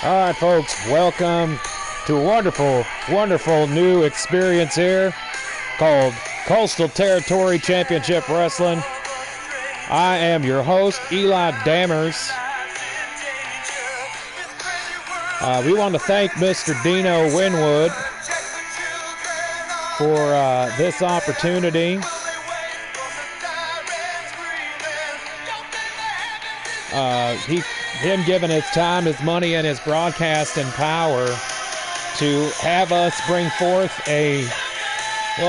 All right, folks, welcome to a wonderful, wonderful new experience here called Coastal Territory Championship Wrestling. I am your host, Eli Dammers. We want to thank Mr. Dino Winwood for this opportunity. Him giving his time, his money, and his broadcasting power to have us bring forth a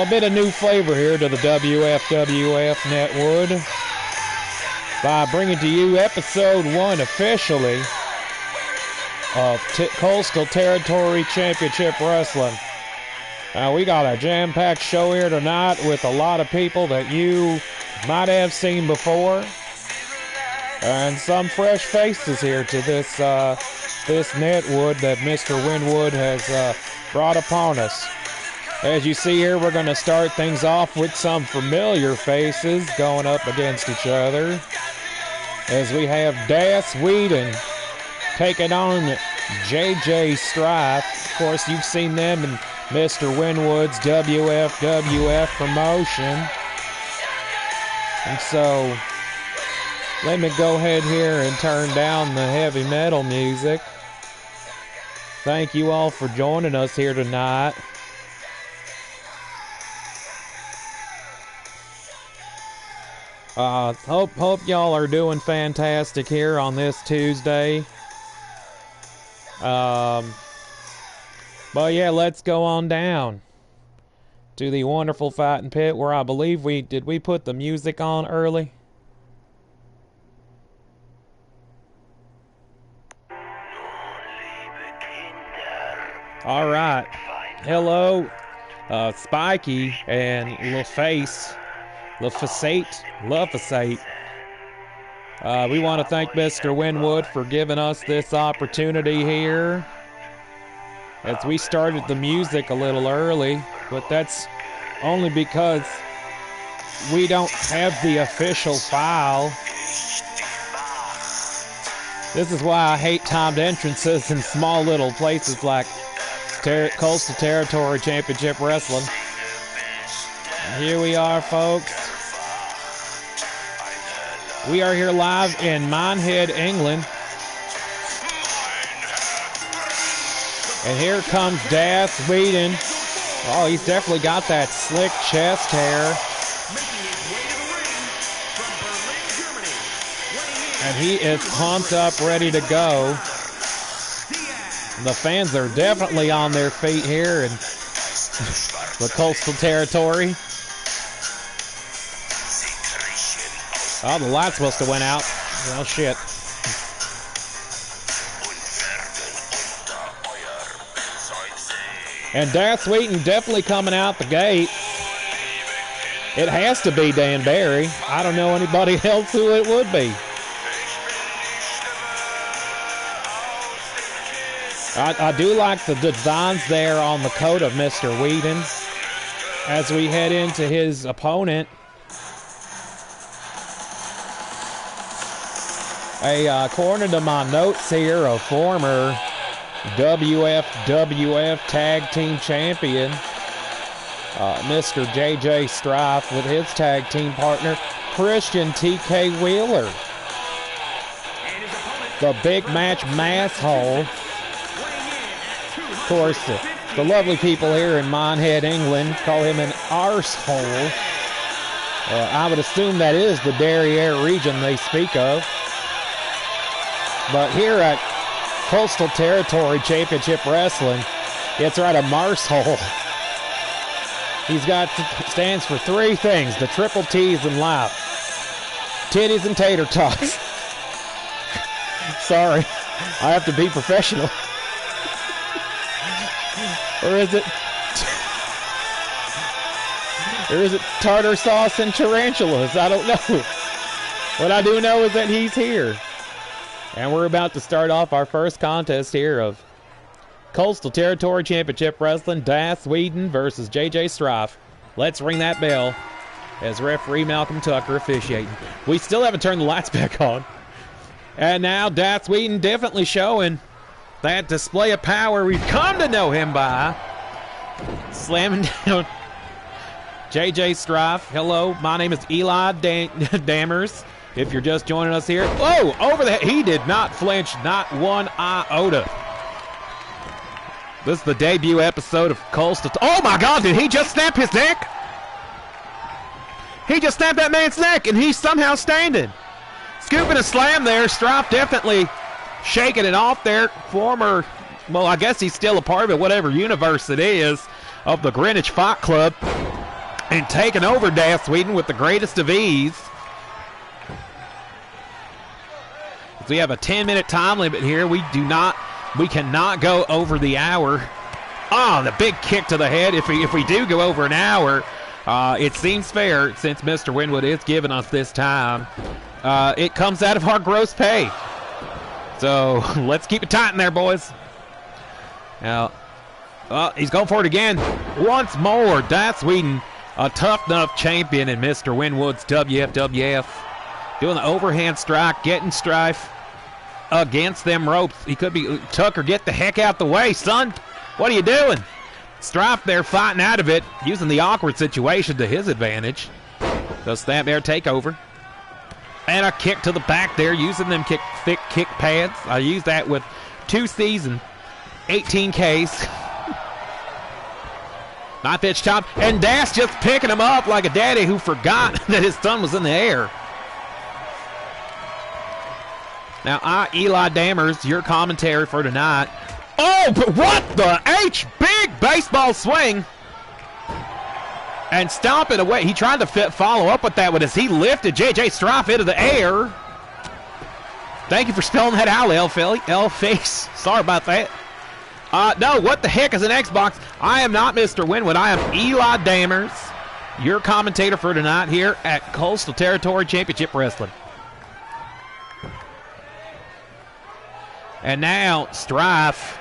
bit of new flavor here to the WFWF Netwood by bringing to you episode 1 officially of Coastal Territory Championship Wrestling. We got a jam-packed show here tonight with a lot of people that you might have seen before. And some fresh faces here to this Netwood that Mr. Winwood has brought upon us. As you see here, we're going to start things off with some familiar faces going up against each other. As we have DAAS WHEEDON taking on JJ Strife. Of course, you've seen them in Mr. Winwood's WFWF promotion. And so let me go ahead here and turn down the heavy metal music. Thank you all for joining us here tonight. Hope y'all are doing fantastic here on this Tuesday. But yeah, let's go on down to the wonderful fighting pit where I believe we put the music on early. All right. Hello, Spiky and LaFacate. We want to thank Mr. Winwood for giving us this opportunity here. As we started the music a little early, but that's only because we don't have the official file. This is why I hate timed entrances in small little places like Coastal Territory Championship Wrestling. And here we are, folks. We are here live in Minehead, England. And here comes DAAS WHEEDON. Oh, he's definitely got that slick chest hair. And he is pumped up, ready to go. The fans are definitely on their feet here in the Coastal Territory. Oh, the lights must have went out. Well, shit. And DAAS WHEEDON definitely coming out the gate. It has to be Dan Barry. I don't know anybody else who it would be. I do like the designs there on the coat of Mr. WHEEDON as we head into his opponent. According to my notes here, a former WFWF Tag Team Champion, Mr. JJ Strife, with his tag team partner, Christian TK Wheeler. The big match masshole. Of course, the lovely people here in Minehead, England, call him an arsehole. I would assume that is the Derriere region they speak of. But here at Coastal Territory Championship Wrestling, it's right, a marsehole. He's got, stands for 3 things, the triple T's in life. Titties and tater tots. Sorry, I have to be professional. Or is it tartar sauce and tarantulas? I don't know. What I do know is that he's here. And we're about to start off our first contest here of Coastal Territory Championship Wrestling, DAAS WHEEDON versus JJ Strife. Let's ring that bell as referee Malcolm Tucker officiating. We still haven't turned the lights back on. And now DAAS WHEEDON definitely showing that display of power we've come to know him by. Slamming down JJ Strife. Hello, my name is Eli Dammers. If you're just joining us here. Whoa, over the head. He did not flinch, not one iota. This is the debut episode of Coastal. Oh my God, did he just snap his neck? He just snapped that man's neck, and he's somehow standing. Scooping a slam there. Strife definitely shaking it off there. Former, well, I guess he's still a part of it, whatever universe it is, of the Greenwich Fight Club. And taking over DAAS WHEEDON with the greatest of ease. We have a 10-minute time limit here. We cannot go over the hour. Oh, the big kick to the head. If we do go over an hour, it seems fair since Mr. Winwood is giving us this time. It comes out of our gross pay. So let's keep it tight in there, boys. Now, he's going for it again. Once more, DAAS WHEEDON, a tough enough champion in Mr. Winwood's WFWF. Doing the overhand strike, getting Strife against them ropes. He could be, Tucker, get the heck out the way, son. What are you doing? Strife there fighting out of it, using the awkward situation to his advantage. Does Snapmare take over? And a kick to the back there, using them thick kick pads. I use that with 2 season, 18 Ks. Knife edge chop, and DAAS just picking him up like a daddy who forgot that his son was in the air. Now, Eli Dammers, your commentary for tonight. Oh, but what the H? Big baseball swing. And stomp it away. He tried to follow up with that one as he lifted JJ Strife into the air. Thank you for spelling that out, L-Face. Sorry about that. No, what the heck is an Xbox? I am not Mr. Winwood. I am Eli Dammers, your commentator for tonight here at Coastal Territory Championship Wrestling. And now Strife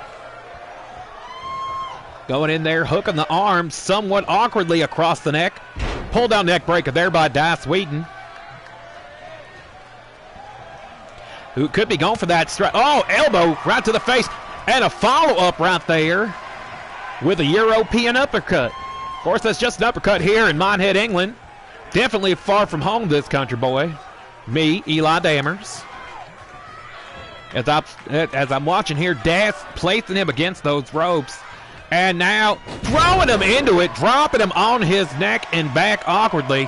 going in there, hooking the arm somewhat awkwardly across the neck. Pull down neck breaker there by DAAS WHEEDON, who could be going for that strike. Oh, elbow right to the face. And a follow-up right there with a European uppercut. Of course, that's just an uppercut here in Minehead, England. Definitely far from home, this country boy. Me, Eli Dammers. As I'm watching here, DAAS placing him against those ropes. And now throwing him into it, dropping him on his neck and back awkwardly.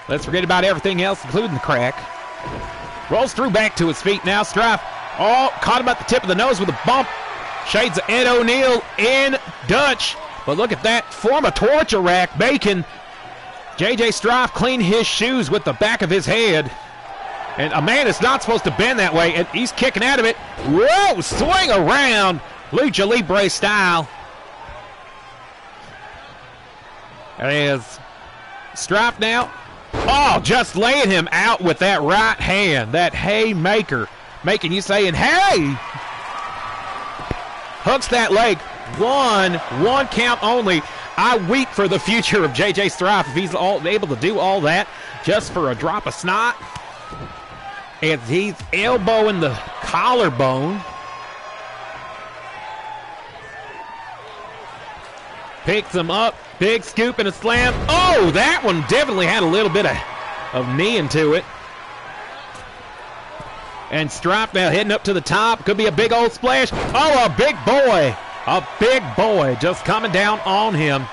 Let's forget about everything else, including the crack. Rolls through back to his feet now. Strife, caught him at the tip of the nose with a bump. Shades of Ed O'Neill in Dutch. But look at that, form a torture rack, making JJ Strife clean his shoes with the back of his head. And a man is not supposed to bend that way, and he's kicking out of it. Whoa, swing around, Lucha Libre style. There is Strife now. Oh, just laying him out with that right hand, that haymaker, making you saying, hey! Hooks that leg. One count only. I weep for the future of JJ Strife if he's able to do all that just for a drop of snot. And he's elbowing the collarbone. Picks him up. Big scoop and a slam. Oh, that one definitely had a little bit of knee into it. And Strife now heading up to the top. Could be a big old splash. Oh, a big boy. A big boy just coming down on him.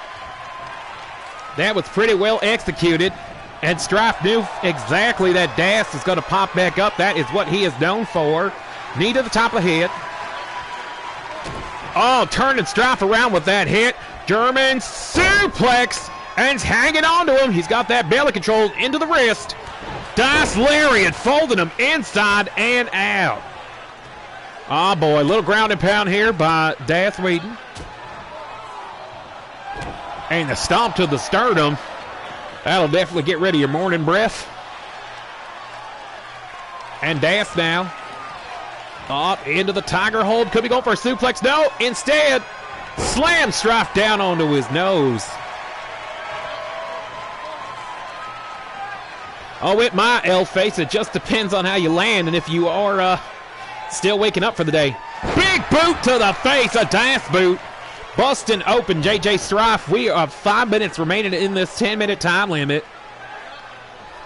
That was pretty well executed. And Strife knew exactly that DAAS is going to pop back up. That is what he is known for. Knee to the top of the head. Oh, turning Strife around with that hit. German suplex. And he's hanging on to him. He's got that belly control into the wrist. DAAS lariat folding him inside and out. Oh, boy. Little ground and pound here by DAAS WHEEDON. And the stomp to the sternum. That'll definitely get rid of your morning breath. And DAAS now. Up into the tiger hold. Could be going for a suplex. No, instead, slam Strife down onto his nose. Oh, it might, L-Face. It just depends on how you land and if you are still waking up for the day. Big Big boot to the face, a DAAS boot. Busting open JJ Strife. We have 5 minutes remaining in this 10-minute time limit.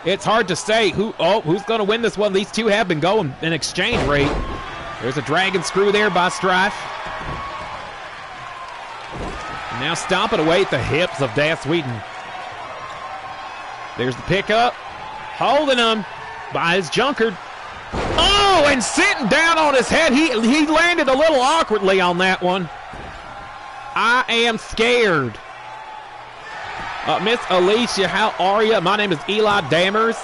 It's hard to say who's going to win this one. These two have been going in exchange rate. There's a dragon screw there by Strife. Now stomping away at the hips of WHEEDON. There's the pickup. Holding him by his junkard. Oh, and sitting down on his head. He landed a little awkwardly on that one. I am scared. Miss Alicia, how are you? My name is Eli Dammers.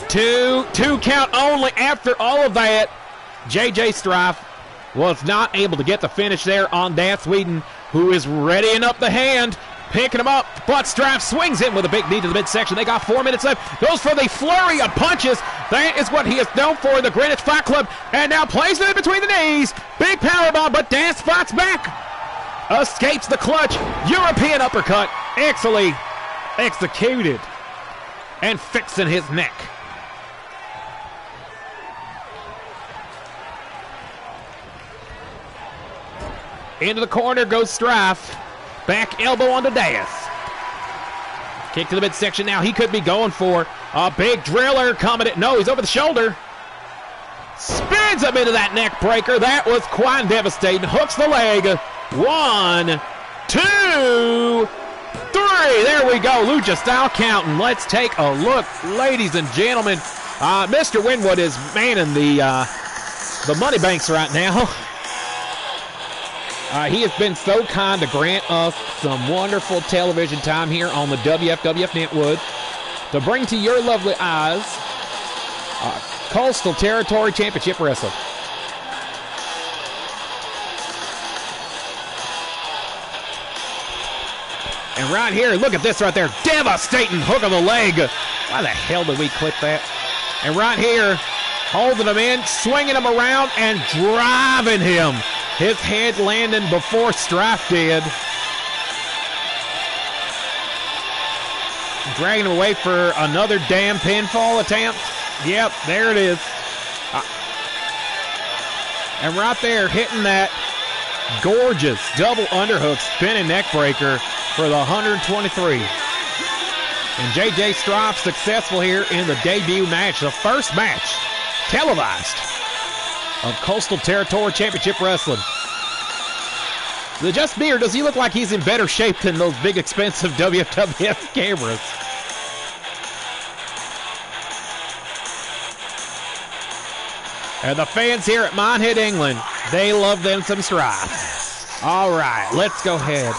Two count only after all of that. JJ Strife was not able to get the finish there on WHEEDON, who is readying up the hand, picking him up, but Strife swings in with a big knee to the midsection. They got 4 minutes left. Goes for the flurry of punches. That is what he is known for in the Greenwich Fight Club. And now plays it in between the knees. Big powerbomb, but DAAS fights back. Escapes the clutch. European uppercut. Excellently executed. And fixing his neck. Into the corner goes Strife. Back elbow onto DAAS. Kick to the midsection now. He could be going for a big driller coming in. No, he's over the shoulder. Spins him into that neck breaker. That was quite devastating. Hooks the leg. 1, 2, 3. There we go. Lucha style counting. Let's take a look, ladies and gentlemen. Mr. Winwood is manning the money banks right now. He has been so kind to grant us some wonderful television time here on the WFWF Netwood to bring to your lovely eyes Coastal Territory Championship Wrestling. And right here, look at this right there. Devastating hook of the leg. Why the hell did we clip that? And right here, holding him in, swinging him around, and driving him. His head landing before Strife did. Dragging him away for another damn pinfall attempt. Yep, there it is. And right there, hitting that gorgeous double underhook spinning neck breaker for the 123. And JJ Strife successful here in the debut match, the first match televised of Coastal Territory Championship Wrestling. Just me, or does he look like he's in better shape than those big expensive WWF cameras? And the fans here at Minehead, England, they love them some Strife. All right, let's go ahead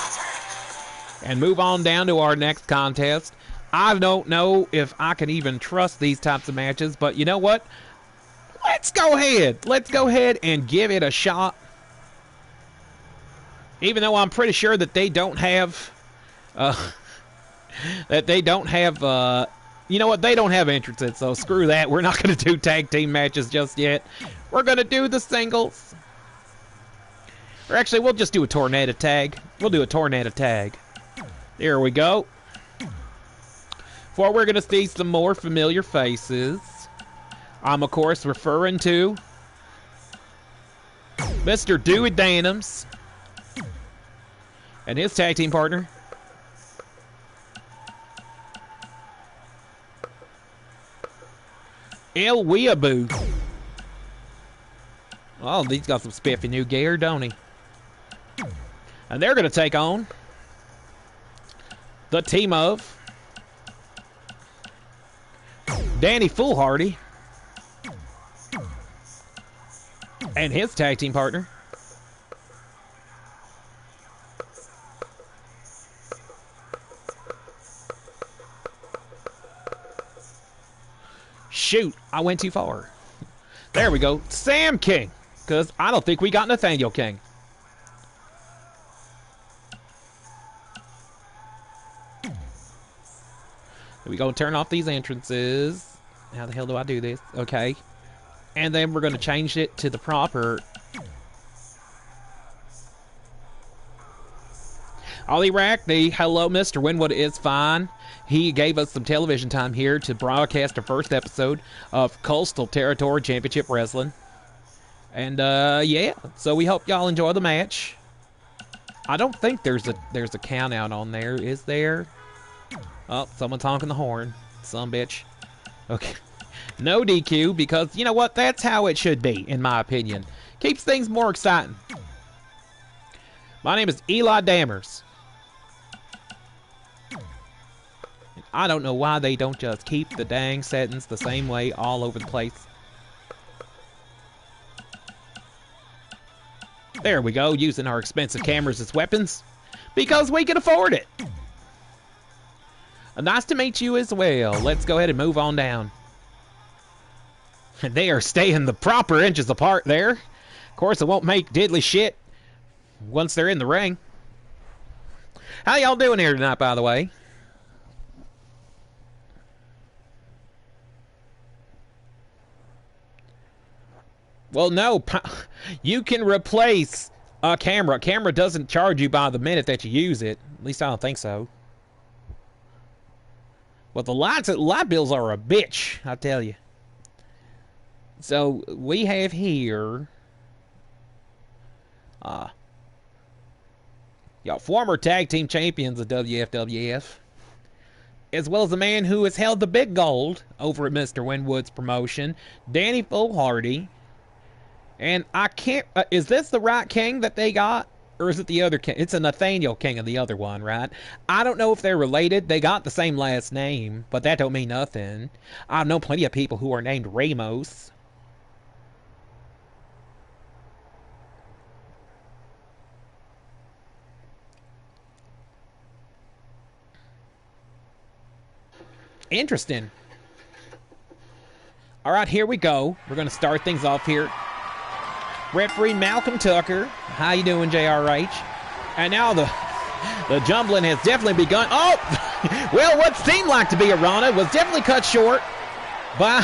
and move on down to our next contest. I don't know if I can even trust these types of matches, but you know what? Let's go ahead. Let's go ahead and give it a shot. Even though I'm pretty sure that they don't have, you know what? They don't have entrances, so screw that. We're not going to do tag team matches just yet. We're going to do the singles. Or actually, we'll just do a tornado tag. We'll do a tornado tag. There we go. For we're going to see some more familiar faces. I'm, of course, referring to Mr. Dewey Danums and his tag team partner, El Weeaboo. Oh, he's got some spiffy new gear, don't he? And they're going to take on the team of Danny Foolhardy and his tag team partner, shoot, I went too far. There we go. Sam King, because I don't think we got Nathaniel King. There we go. Turn off these entrances. How the hell do I do this? Okay. And then we're going to change it to the proper. Ollie Rack, the hello, Mr. Winwood is fine. He gave us some television time here to broadcast the first episode of Coastal Territory Championship Wrestling. And yeah, so we hope y'all enjoy the match. I don't think there's a count out on there, is there? Oh, someone's honking the horn. Some bitch. Okay. No DQ, because you know what? That's how it should be, in my opinion. Keeps things more exciting. My name is Eli Dammers. I don't know why they don't just keep the dang settings the same way all over the place. There we go, using our expensive cameras as weapons. Because we can afford it. Nice to meet you as well. Let's go ahead and move on down. They are staying the proper inches apart there. Of course, it won't make diddly shit once they're in the ring. How y'all doing here tonight, by the way? Well, no, you can replace a camera. A camera doesn't charge you by the minute that you use it. At least I don't think so. Well, the light bills are a bitch, I tell you. So, we have here... y'all, former tag team champions of WFWF. As well as the man who has held the big gold over at Mr. Winwood's promotion, Danny Foolhardy. And I can't... is this the right king that they got? Or is it the other king? It's a Nathaniel king of the other one, right? I don't know if they're related. They got the same last name, but that don't mean nothing. I know plenty of people who are named Ramos. Interesting. All right, here we go. We're going to start things off here. Referee Malcolm Tucker. How you doing, JRH? And now the jumbling has definitely begun. Oh! Well, what seemed like to be a Rana was definitely cut short by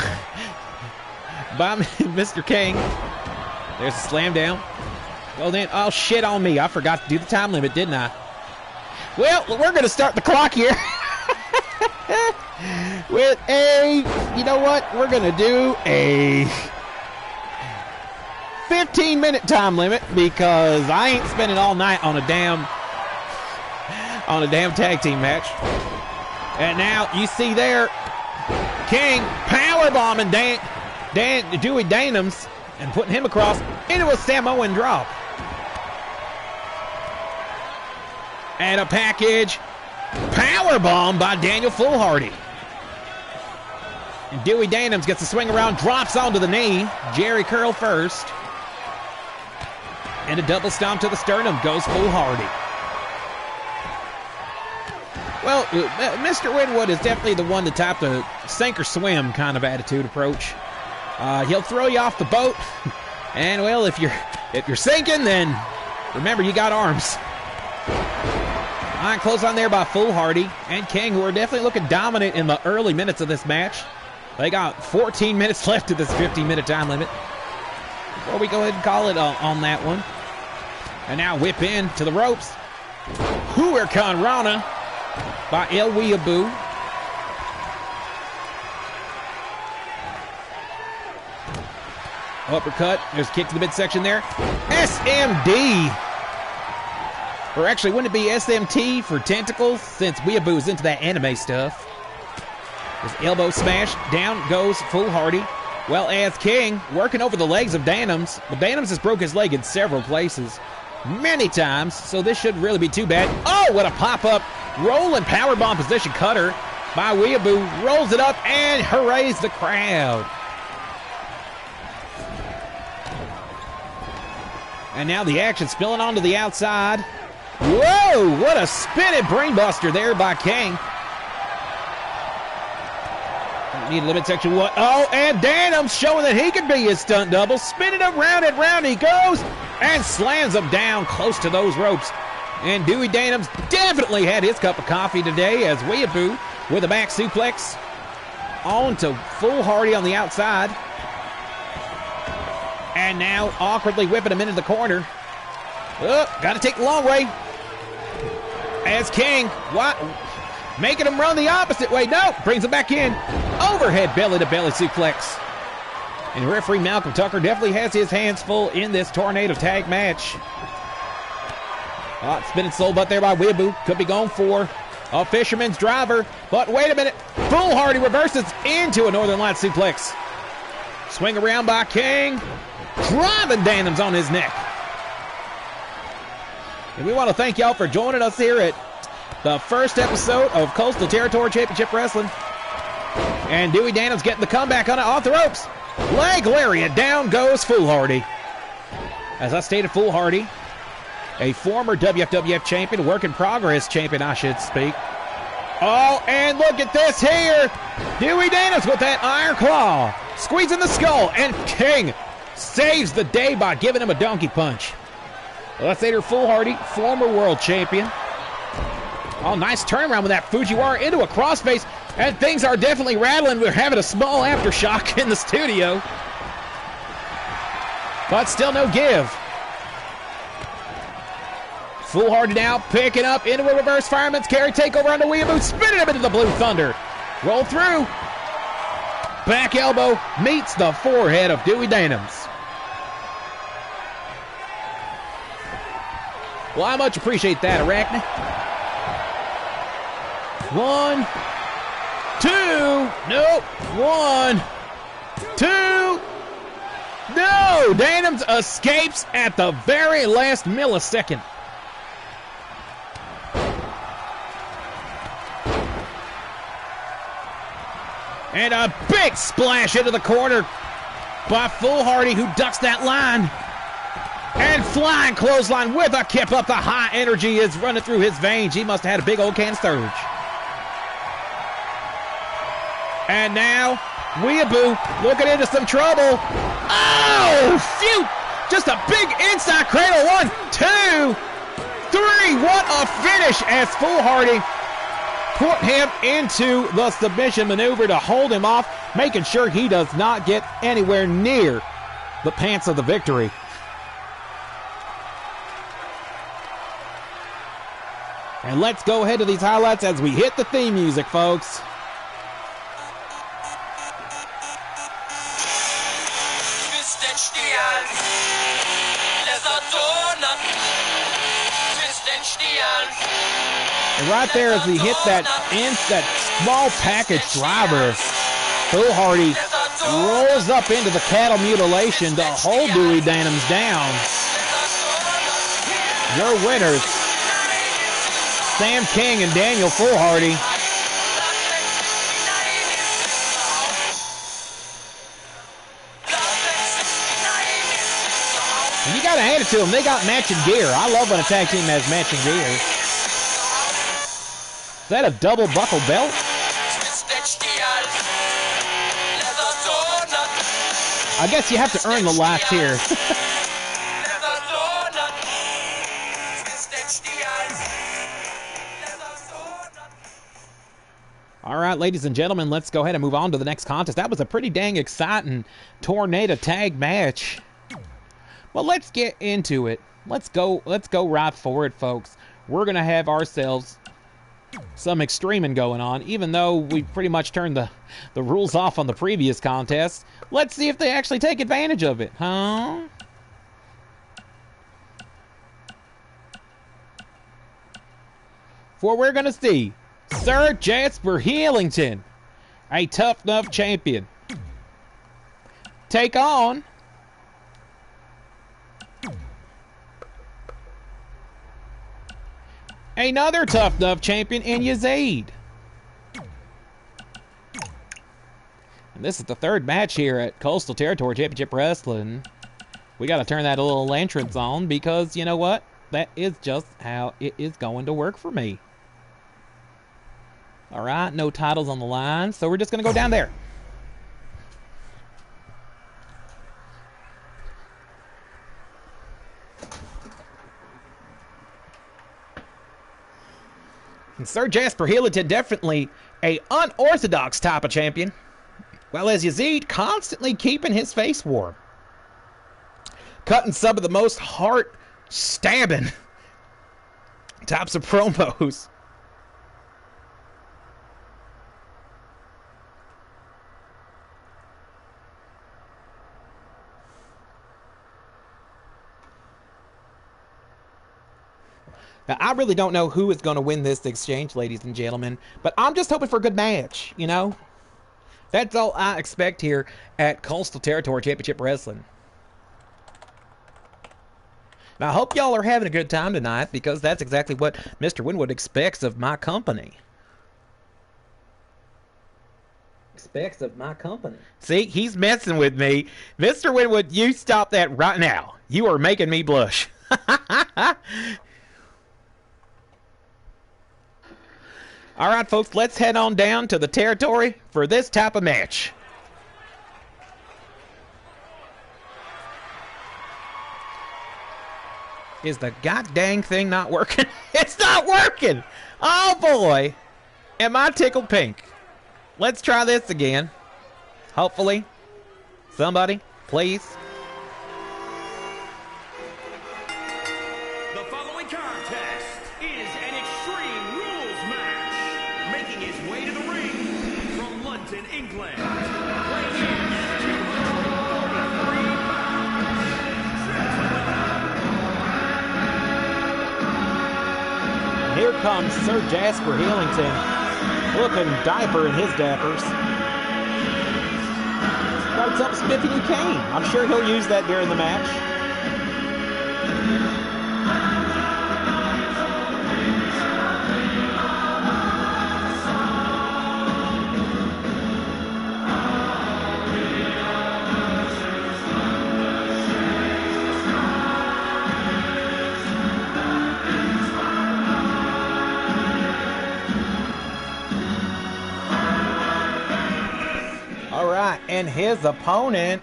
Mr. King. There's a slam down. Well then, oh shit on me. I forgot to do the time limit, didn't I? Well, we're going to start the clock here. With a, you know what? We're going to do a 15-minute time limit because I ain't spending all night on a damn tag team match. And now you see there, King powerbombing Dewey Danums and putting him across into a Samoan drop. And a package powerbomb by Daniel Foolhardy. And Dewey Danums gets a swing around, drops onto the knee. Jerry Curl first. And a double stomp to the sternum goes Foolhardy. Well, Mr. Winwood is definitely the one to type the sink or swim kind of attitude approach. He'll throw you off the boat, and well, if you're sinking, then remember you got arms. All right, close on there by Foolhardy and King, who are definitely looking dominant in the early minutes of this match. They got 14 minutes left to this 15-minute time limit. Before we go ahead and call it on that one. And now whip in to the ropes. Huracan Rana by El Weeaboo. Uppercut. There's a kick to the midsection there. SMD. Or actually, wouldn't it be SMT for tentacles since Weeaboo's into that anime stuff? His elbow smash. Down goes Foolhardy. Well, as King working over the legs of Danums. But Danums has broke his leg in several places. Many times, so this shouldn't really be too bad. Oh, what a pop-up rolling powerbomb position cutter by Weeaboo. Rolls it up and hoorays the crowd. And now the action spilling onto the outside. Whoa, what a spinning brainbuster there by King. Need a limit section one. Oh, and Danums showing that he can be his stunt double. Spinning him round and round he goes and slams him down close to those ropes. And Dewey Danums definitely had his cup of coffee today as Weeaboo with a back suplex on to Foolhardy on the outside. And now awkwardly whipping him into the corner. Oh, got to take the long way. As King, what? Making him run the opposite way. No, brings him back in. Overhead belly-to-belly suplex. And referee Malcolm Tucker definitely has his hands full in this tornado tag match. Spinning soul butt there by Weeaboo. Could be going for a fisherman's driver. But wait a minute. Foolhardy reverses into a Northern Light suplex. Swing around by King. Driving Danims on his neck. And we want to thank y'all for joining us here at the first episode of Coastal Territory Championship Wrestling. And Dewey Danims getting the comeback on it off the ropes. Leg lariat, down goes Foolhardy. As I stated, Foolhardy, a former WFWF champion, work in progress champion, I should speak. Oh, and look at this here. Dewey Danims with that iron claw. Squeezing the skull, and King saves the day by giving him a donkey punch. Let's later, Foolhardy, former world champion. Oh, nice turnaround with that Fujiwara into a crossface. And things are definitely rattling. We're having a small aftershock in the studio. But still no give. Foolhardy now picking up into a reverse fireman's carry. Takeover on the Weeaboo. Spinning him into the Blue Thunder. Roll through. Back elbow meets the forehead of Dewey Danims. Well, I much appreciate that, Arachne. 1, 2, nope, 1, 2, no! Danims escapes at the very last millisecond. And a big splash into the corner by Foolhardy, who ducks that line. And flying clothesline with a kip up. The high energy is running through his veins. He must have had a big old can surge. And now, Weeaboo looking into some trouble. Oh, shoot! Just a big inside cradle. 1, 2, 3. What a finish as Foolhardy put him into the submission maneuver to hold him off, making sure he does not get anywhere near the pants of the victory. And let's go ahead to these highlights as we hit the theme music, folks. And right there as we hit that small package driver, Foolhardy rolls up into the cattle mutilation to hold Dewey Danims down. Your winners, Sam King and Daniel Foolhardy. And you got to hand it to them. They got matching gear. I love when a tag team has matching gear. Is that a double buckle belt? I guess you have to earn the lights here. All right, ladies and gentlemen, let's go ahead and move on to the next contest. That was a pretty dang exciting tornado tag match. Well, let's get into it. Let's go right for it, folks. We're going to have ourselves some extreming going on, even though we pretty much turned the rules off on the previous contest. Let's see if they actually take advantage of it, huh? For we're going to see Sir Jasper Heelington, a Tough Enough champion, take on another Tough Enough champion in YAZEED. And this is the third match here at Coastal Territory Championship Wrestling. We got to turn that little entrance on because, you know what? That is just how it is going to work for me. All right, no titles on the line, so we're just going to go down there. And Sir Jasper Heelington, definitely a unorthodox type of champion. Well, as YAZEED constantly keeping his face warm. Cutting some of the most heart-stabbing types of promos. Now, I really don't know who is going to win this exchange, ladies and gentlemen, but I'm just hoping for a good match, you know? That's all I expect here at Coastal Territory Championship Wrestling. Now, I hope y'all are having a good time tonight, because that's exactly what Mr. Winwood expects of my company. See, he's messing with me. Mr. Winwood, you stop that right now. You are making me blush. All right, folks, let's head on down to the territory for this type of match. Is the goddamn thing not working? It's not working! Oh, boy. Am I tickled pink? Let's try this again. Hopefully. Somebody, please. The following contest is an Extreme Rules match. Making his way to the ring from London, England. Weighing in at 243 pounds. Here comes Sir Jasper Heelington, looking diaper in his dappers. Got something spiffy new cane. I'm sure he'll use that during the match. All right, and his opponent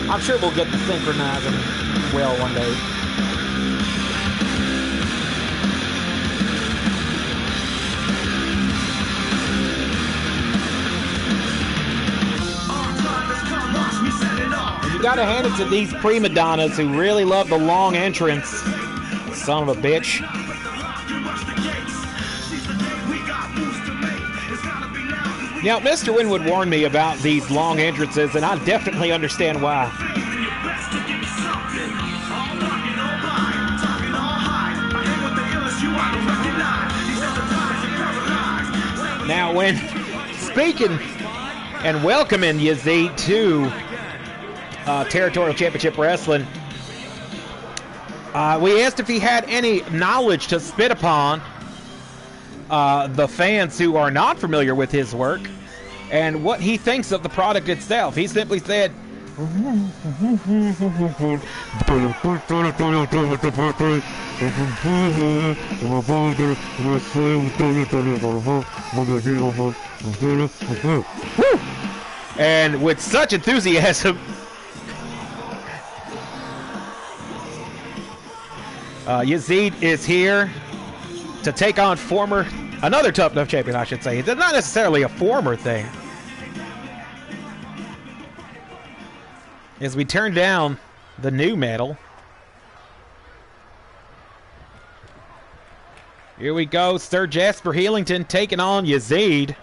I'm sure we'll get to synchronizing well one day. You gotta hand it to these prima donnas who really love the long entrance. Son of a bitch. Now, Mr. Winwood warned me about these long entrances, and I definitely understand why. Now, when speaking and welcoming YAZEED to Territorial Championship Wrestling, we asked if he had any knowledge to spit upon the fans who are not familiar with his work and what he thinks of the product itself. He simply said, and with such enthusiasm, YAZEED is here to take on another Tough Enough champion, I should say. It's not necessarily a former thing. As we turn down the new metal. Here we go, Sir Jasper Heelington taking on YAZEED.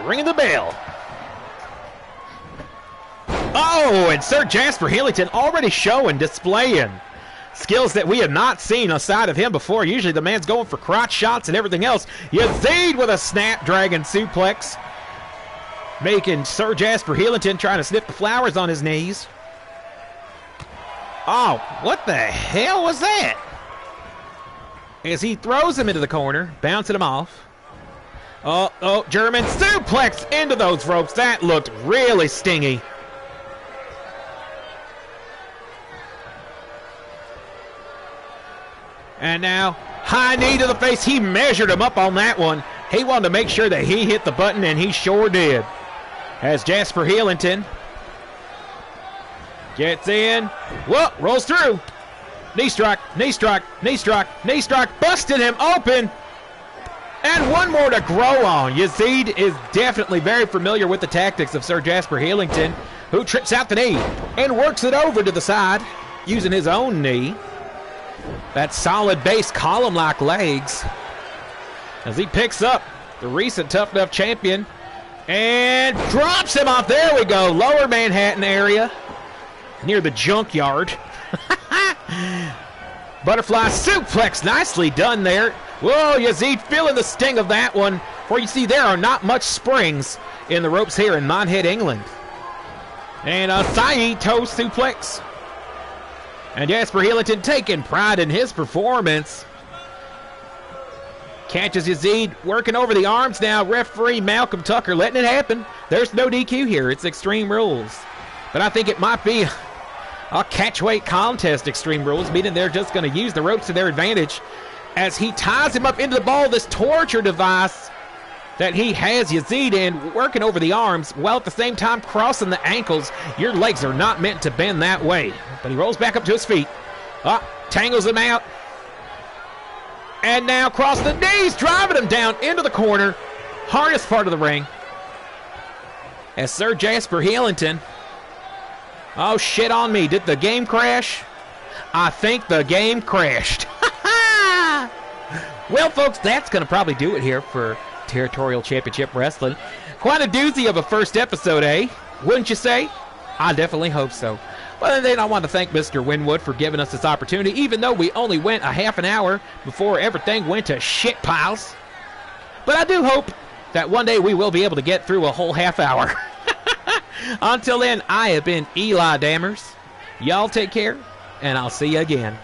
Ringing the bell. Oh, and Sir Jasper Heelington already displaying skills that we have not seen aside of him before. Usually the man's going for crotch shots and everything else. YAZEED with a snapdragon suplex, making Sir Jasper Heelington trying to sniff the flowers on his knees. Oh, what the hell was that? As he throws him into the corner, bouncing him off. Oh, German suplex into those ropes. That looked really stingy. And now, high knee to the face. He measured him up on that one. He wanted to make sure that he hit the button, and he sure did. As Jasper Heelington gets in. Whoa, rolls through. Knee strike, knee strike, knee strike, knee strike. Busted him open. And one more to grow on. YAZEED is definitely very familiar with the tactics of Sir Jasper Heelington, who trips out the knee and works it over to the side using his own knee. That solid base column-like legs. as he picks up the recent Tough Enough champion and drops him off. There we go. Lower Manhattan area near the junkyard. Butterfly suplex. Nicely done there. Whoa, YAZEED feeling the sting of that one. For you see, there are not much springs in the ropes here in Monhead, England. And a side toe suplex. And Jasper Heelington taking pride in his performance. Catches YAZEED working over the arms now. Referee Malcolm Tucker letting it happen. There's no DQ here. It's Extreme Rules. But I think it might be a catchweight contest, Extreme Rules, meaning they're just going to use the ropes to their advantage as he ties him up into the ball, this torture device that he has YAZEED in, working over the arms while at the same time crossing the ankles. Your legs are not meant to bend that way. But he rolls back up to his feet. Tangles him out. And now across the knees, driving him down into the corner. Hardest part of the ring. As Sir Jasper Heelington. Oh, shit on me. Did the game crash? I think the game crashed. Well, folks, that's going to probably do it here for Territorial Championship Wrestling. Quite a doozy of a first episode, eh? Wouldn't you say? I definitely hope so. But then I want to thank Mr. Winwood for giving us this opportunity, even though we only went a half an hour before everything went to shit piles. But I do hope that one day we will be able to get through a whole half hour. Until then, I have been Eli Dammers. Y'all take care, and I'll see you again.